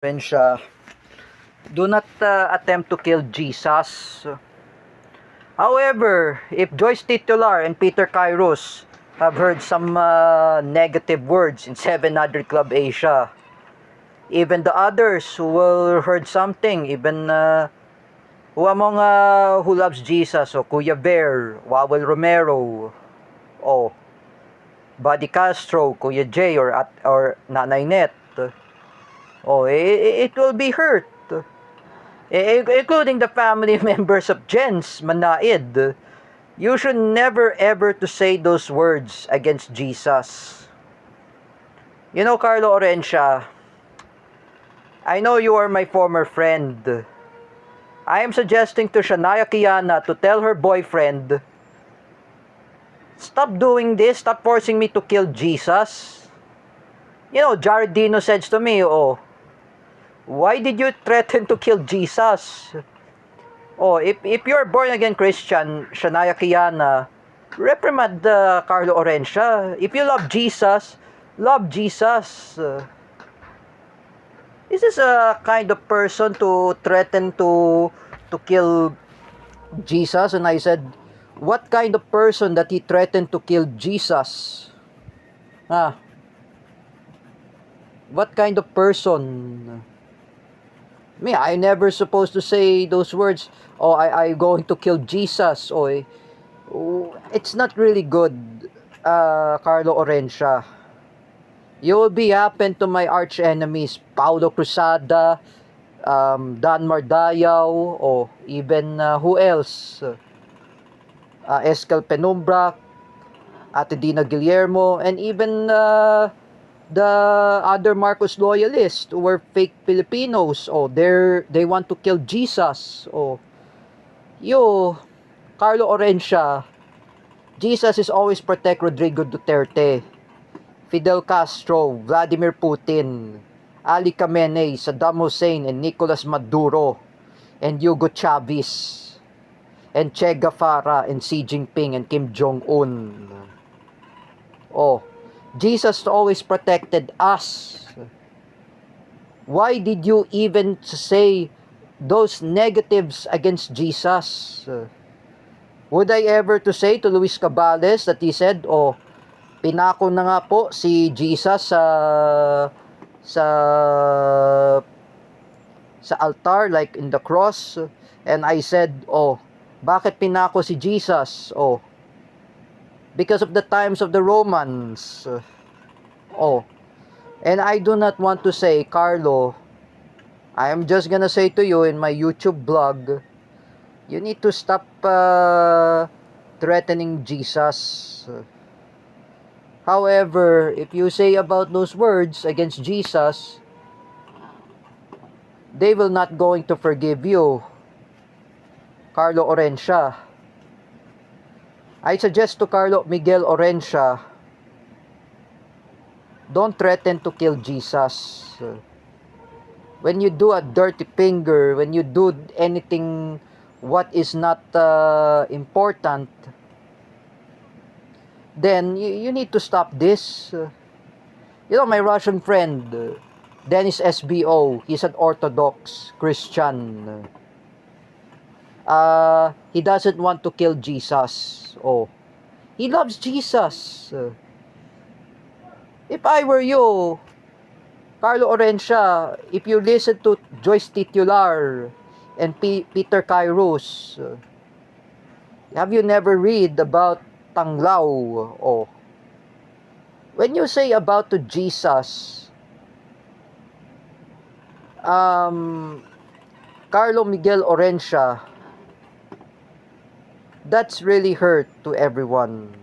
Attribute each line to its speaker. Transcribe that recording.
Speaker 1: Siya, do not attempt to kill Jesus. However, if Joyce Titular and Peter Kairos have heard some negative words in 700 Club Asia, even the others who will heard something, even who among who loves Jesus, o Kuya Bear, Wawel Romero, o Buddy Castro, Kuya J, or Nanay Net, it will be hurt. Including the family members of Jens Manaid. You should never ever to say those words against Jesus. You know, Carlo Orencia, I know you are my former friend. I am suggesting to Shania Kiana to tell her boyfriend, stop doing this, stop forcing me to kill Jesus. You know, Jared Dino says to me, why did you threaten to kill Jesus? If you're born again Christian, Shania Kiana, reprimand Carlo Orencia. If you love Jesus, love Jesus. Is this a kind of person to threaten to kill Jesus? And I said, what kind of person that he threatened to kill Jesus? What kind of person? Me, I never supposed to say those words. I going to kill Jesus. It's not really good, Carlo Orencia. You will be happen to my arch enemies, Paulo Cruzada, Dan Mardayaw, or even who else? Escal Penumbra, Ate Dina Guillermo, and even the other Marcos loyalists who were fake Filipinos. They want to kill Jesus. Carlo Orencia, Jesus is always protect Rodrigo Duterte, Fidel Castro, Vladimir Putin, Ali Khamenei, Saddam Hussein, and Nicolas Maduro, and Hugo Chavez, and Che Guevara, and Xi Jinping, and Kim Jong-un. Jesus always protected us. Why did you even say those negatives against Jesus? Would I ever to say to Luis Cabales that he said, pinako na nga po si Jesus sa altar, like in the cross, and I said, bakit pinako si Jesus? Because of the times of the Romans. And I do not want to say, Carlo, I am just gonna say to you in my YouTube blog, you need to stop threatening Jesus. However, if you say about those words against Jesus, they will not going to forgive you, Carlo Orencia. I suggest to Carlo Miguel Orencia, don't threaten to kill Jesus. When you do a dirty finger, when you do anything what is not important, then you need to stop this. You know, my Russian friend, Dennis SBO, he's an Orthodox Christian. He doesn't want to kill Jesus. He loves Jesus. If I were you, Carlo Orencia, if you listen to Joyce Titular and Peter Kairos, have you never read about Tanglao? When you say about to Jesus, Carlo Miguel Orencia, that's really hurt to everyone.